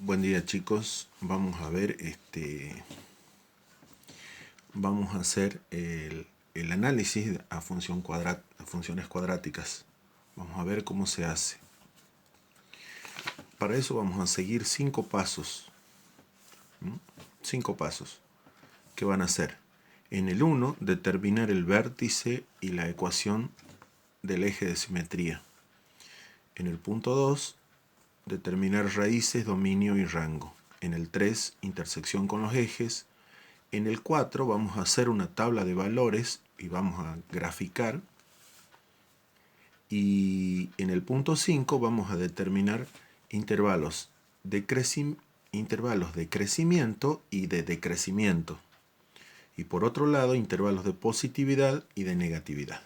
Buen día, chicos. Vamos a ver vamos a hacer el análisis a funciones cuadráticas. Vamos a ver cómo se hace. Para eso vamos a seguir 5 pasos. 5 pasos que van a ser: en el 1, determinar el vértice y la ecuación del eje de simetría. En el punto 2, determinar raíces, dominio y rango. En el 3, intersección con los ejes. En el 4 vamos a hacer una tabla de valores y vamos a graficar. Y en el punto 5 vamos a determinar intervalos de crecimiento y de decrecimiento. Y por otro lado, intervalos de positividad y de negatividad.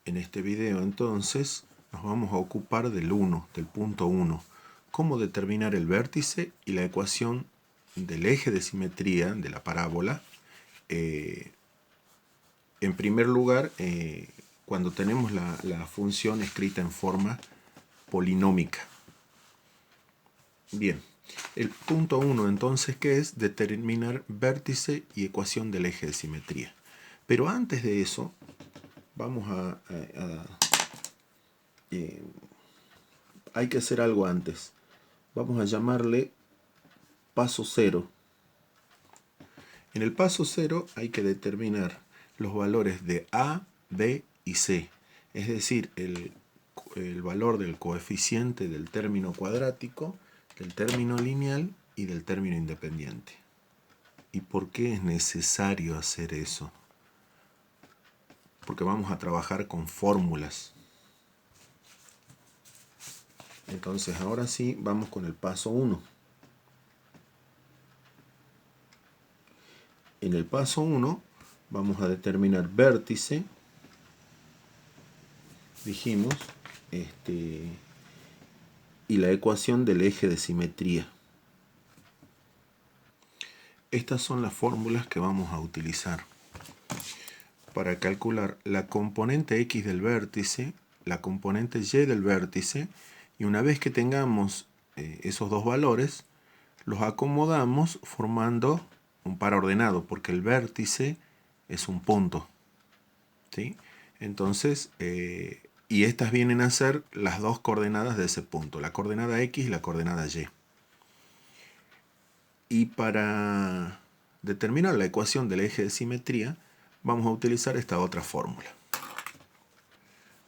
En este video entonces nos vamos a ocupar del punto 1. Cómo determinar el vértice y la ecuación del eje de simetría de la parábola. En primer lugar, cuando tenemos la función escrita en forma polinómica. Bien, el punto 1 entonces, ¿qué es? Determinar vértice y ecuación del eje de simetría. Pero antes de eso, vamos hay que hacer algo antes. Vamos a llamarle paso 0. En el paso 0 hay que determinar los valores de A, B y C. Es decir, el valor del coeficiente del término cuadrático, del término lineal y del término independiente. ¿Y por qué es necesario hacer eso? Porque vamos a trabajar con fórmulas. Entonces ahora sí, vamos con el paso 1. En el paso 1 vamos a determinar vértice, dijimos, y la ecuación del eje de simetría. Estas son las fórmulas que vamos a utilizar para calcular la componente X del vértice, la componente Y del vértice, y una vez que tengamos esos dos valores, los acomodamos formando un par ordenado, porque el vértice es un punto, ¿sí? Entonces, y estas vienen a ser las dos coordenadas de ese punto, la coordenada X y la coordenada Y. Y para determinar la ecuación del eje de simetría, vamos a utilizar esta otra fórmula.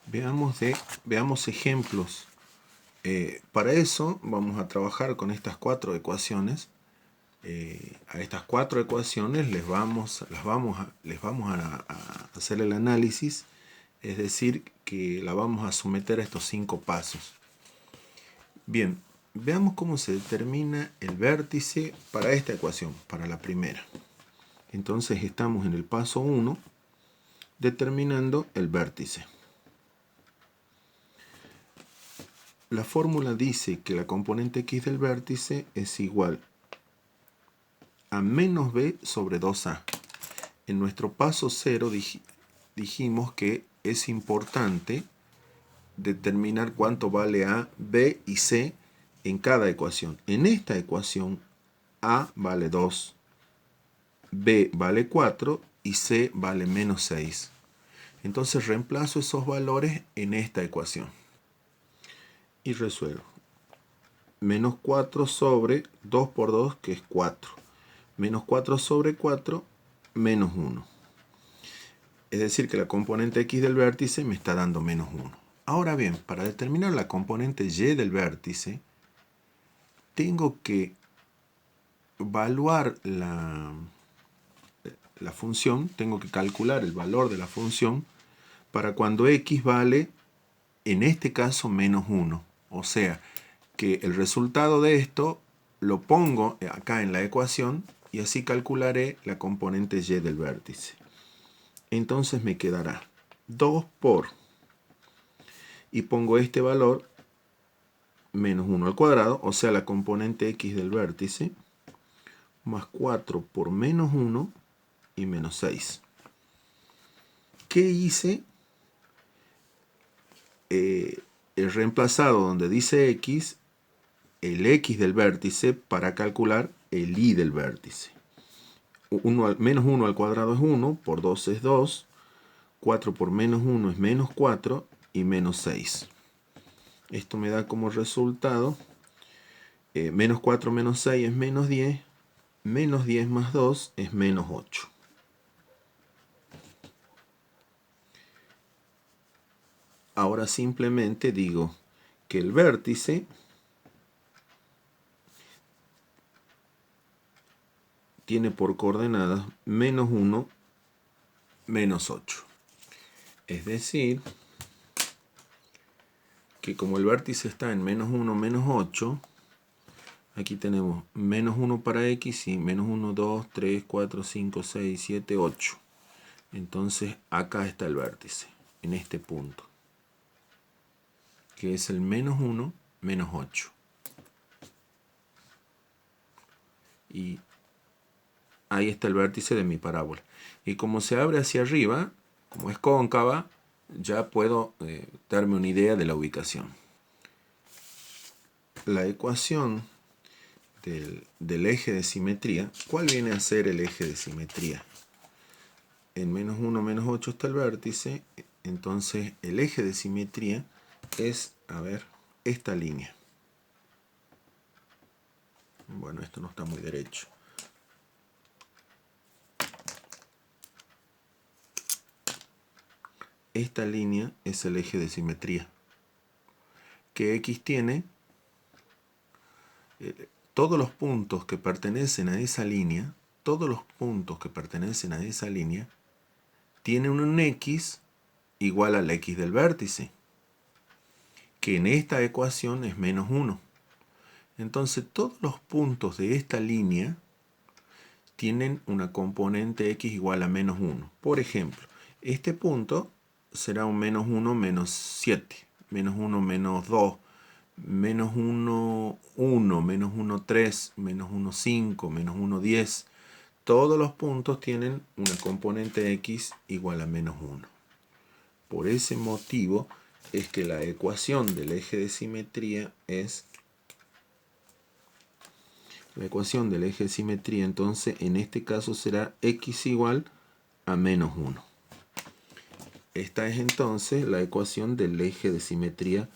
Veamos ejemplos. Para eso vamos a trabajar con estas 4 ecuaciones. A estas 4 ecuaciones les vamos a hacer el análisis, es decir, que la vamos a someter a estos 5 pasos. Bien, veamos cómo se determina el vértice para esta ecuación, para la primera. Entonces estamos en el paso 1, determinando el vértice. La fórmula dice que la componente X del vértice es igual a menos B sobre 2A. En nuestro paso 0 dijimos que es importante determinar cuánto vale A, B y C en cada ecuación. En esta ecuación A vale 2, B vale 4 y C vale menos 6. Entonces reemplazo esos valores en esta ecuación y resuelvo. Menos 4 sobre 2 por 2, que es 4. Menos 4 sobre 4, menos 1. Es decir, que la componente X del vértice me está dando menos 1. Ahora bien, para determinar la componente Y del vértice, tengo que evaluar la función, tengo que calcular el valor de la función para cuando X vale, en este caso, menos 1. O sea, que el resultado de esto lo pongo acá en la ecuación y así calcularé la componente Y del vértice. Entonces me quedará 2 por, y pongo este valor, menos 1 al cuadrado, o sea la componente X del vértice, más 4 por menos 1 y menos 6. ¿Qué hice? he reemplazado donde dice x, el x del vértice para calcular el y del vértice. Menos 1 al cuadrado es 1, por 2 es 2, 4 por menos 1 es menos 4 y menos 6. Esto me da como resultado, menos 4 menos 6 es menos 10 más 2 es menos 8. Ahora simplemente digo que el vértice tiene por coordenadas menos 1, menos 8. Es decir, que como el vértice está en menos 1, menos 8, aquí tenemos menos 1 para x y menos 1, 2, 3, 4, 5, 6, 7, 8. Entonces acá está el vértice, en este punto, que es el menos 1, menos 8. Y ahí está el vértice de mi parábola. Y como se abre hacia arriba, como es cóncava, ya puedo darme una idea de la ubicación. La ecuación del eje de simetría, ¿cuál viene a ser el eje de simetría? En menos 1, menos 8 está el vértice, entonces el eje de simetría es, a ver, esta línea. Bueno, esto no está muy derecho. Esta línea es el eje de simetría. Que x tiene todos los puntos que pertenecen a esa línea, tienen un x igual al x del vértice, que en esta ecuación es menos 1. Entonces todos los puntos de esta línea tienen una componente x igual a menos 1. Por ejemplo, este punto será un menos 1, menos 7, menos 1, menos 2, menos 1, 1, menos 1, 3, menos 1, 5, menos 1, 10. Todos los puntos tienen una componente x igual a menos 1. Por ese motivo es que la ecuación del eje de simetría es... La ecuación del eje de simetría, entonces, en este caso será x igual a menos 1. Esta es entonces la ecuación del eje de simetría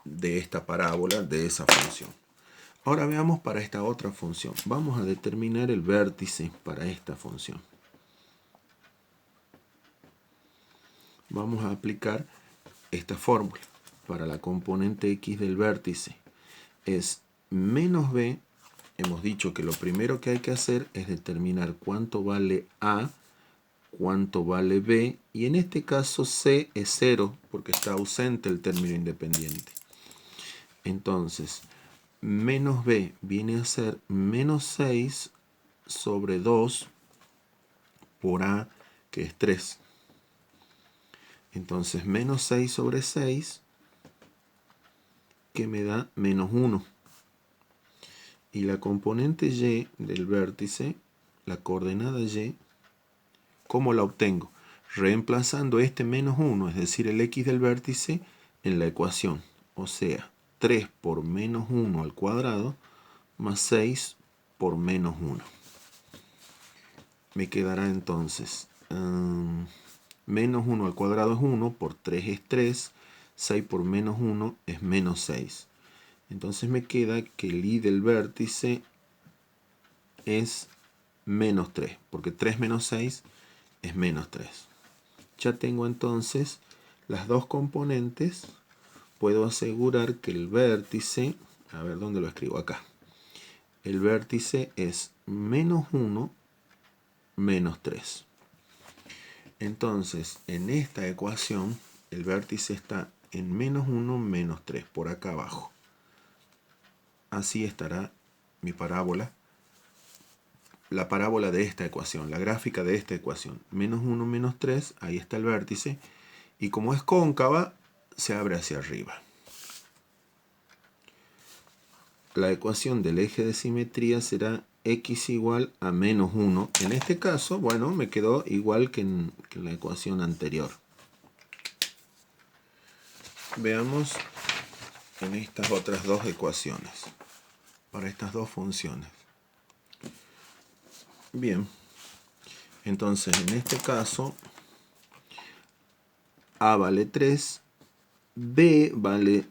de esta parábola, de esa función. Ahora veamos para esta otra función. Vamos a determinar el vértice para esta función. Vamos a aplicar esta fórmula. Para la componente x del vértice es menos b. Hemos dicho que lo primero que hay que hacer es determinar cuánto vale a, cuánto vale b, y en este caso c es 0 porque está ausente el término independiente. Entonces, menos b viene a ser menos 6 sobre 2 por a, que es 3. Entonces, menos 6 sobre 6, que me da menos 1. Y la componente y del vértice, la coordenada y, ¿cómo la obtengo? Reemplazando este menos 1, es decir, el x del vértice, en la ecuación. O sea, 3 por menos 1 al cuadrado más 6 por menos 1. Me quedará entonces menos 1 al cuadrado es 1, por 3 es 3, 6 por menos 1 es menos 6. Entonces me queda que el y del vértice es menos 3, porque 3 menos 6 es menos 3. Ya tengo entonces las dos componentes. Puedo asegurar que el vértice, a ver dónde lo escribo acá, el vértice es menos 1, menos 3. Entonces, en esta ecuación, el vértice está en menos 1, menos 3, por acá abajo. Así estará mi parábola, la parábola de esta ecuación, la gráfica de esta ecuación. Menos 1, menos 3, ahí está el vértice. Y como es cóncava, se abre hacia arriba. La ecuación del eje de simetría será x igual a menos 1. En este caso, bueno, me quedó igual que en la ecuación anterior. veamos en estas otras dos ecuaciones, para estas dos funciones. Bien, entonces en este caso A vale 3, B vale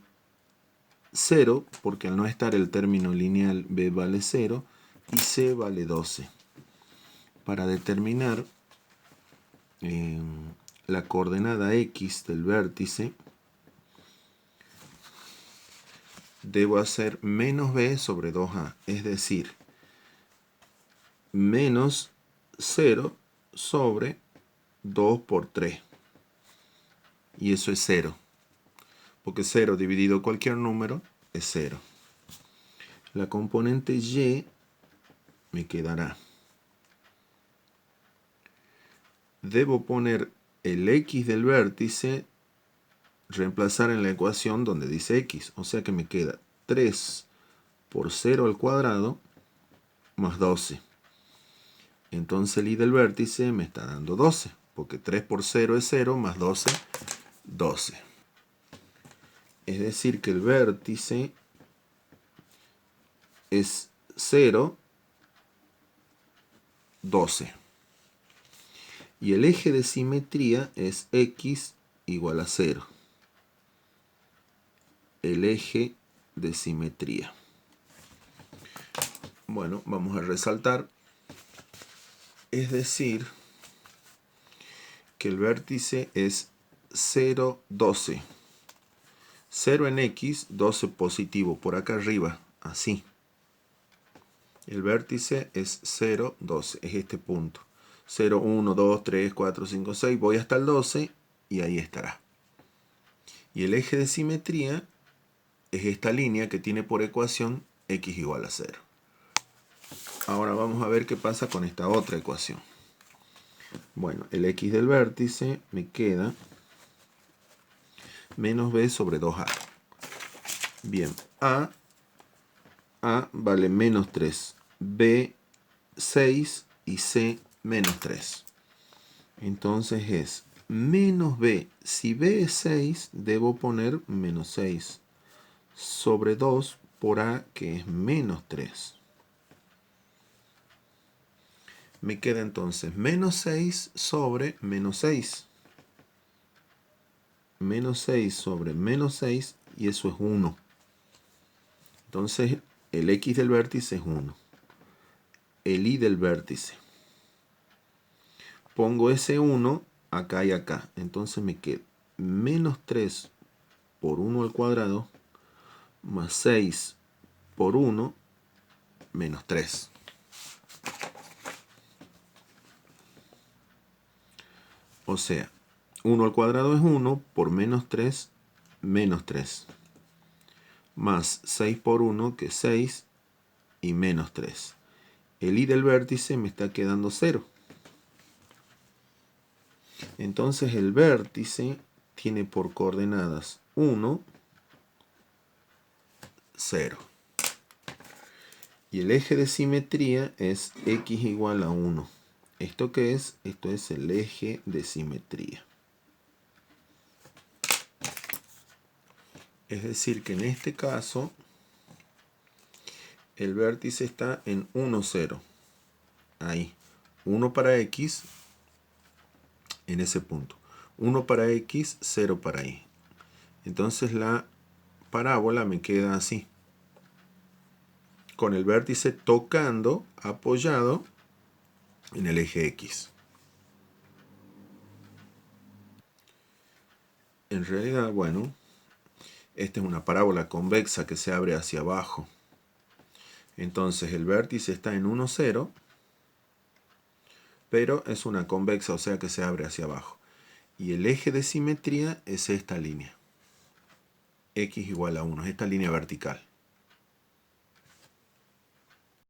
0, porque al no estar el término lineal B vale 0, y C vale 12. Para determinar la coordenada X del vértice, debo hacer menos B sobre 2A, es decir, menos 0 sobre 2 por 3. Y eso es 0, porque 0 dividido cualquier número es 0. La componente Y me quedará. Debo poner el X del vértice, reemplazar en la ecuación donde dice X, o sea que me queda 3 por 0 al cuadrado más 12. Entonces el Y del vértice me está dando 12, porque 3 por 0 es 0, más 12, 12. Es decir que el vértice es 0, 12. Y el eje de simetría es X igual a 0. El eje de simetría. Bueno, vamos a resaltar. Es decir, que el vértice es 0, 12. 0 en X, 12 positivo, por acá arriba, así. El vértice es 0, 12, es este punto. 0, 1, 2, 3, 4, 5, 6, voy hasta el 12 y ahí estará. Y el eje de simetría es esta línea que tiene por ecuación X igual a 0. Ahora vamos a ver qué pasa con esta otra ecuación. Bueno, el X del vértice me queda menos B sobre 2A. Bien, A vale menos 3, B 6 y C menos 3. Entonces es menos B. Si B es 6, debo poner menos 6 sobre 2 por A, que es menos 3. Me queda entonces menos 6 sobre menos 6. Menos 6 sobre menos 6, y eso es 1. Entonces el X del vértice es 1. El Y del vértice. Pongo ese 1 acá y acá. Entonces me queda menos 3 por 1 al cuadrado más 6 por 1 menos 3. O sea, 1 al cuadrado es 1 por menos 3, menos 3. Más 6 por 1, que es 6, y menos 3. El Y del vértice me está quedando 0. Entonces el vértice tiene por coordenadas 1, 0. Y el eje de simetría es X igual a 1. ¿Esto qué es? Esto es el eje de simetría. Es decir que en este caso el vértice está en 1, 0. Ahí. 1 para X en ese punto. 1 para X, 0 para Y. Entonces la parábola me queda así. Con el vértice tocando, apoyado en el eje X. En realidad, bueno, esta es una parábola convexa que se abre hacia abajo. Entonces el vértice está en 1, 0, pero es una convexa, o sea que se abre hacia abajo. Y el eje de simetría es esta línea. X igual a 1, es esta línea vertical.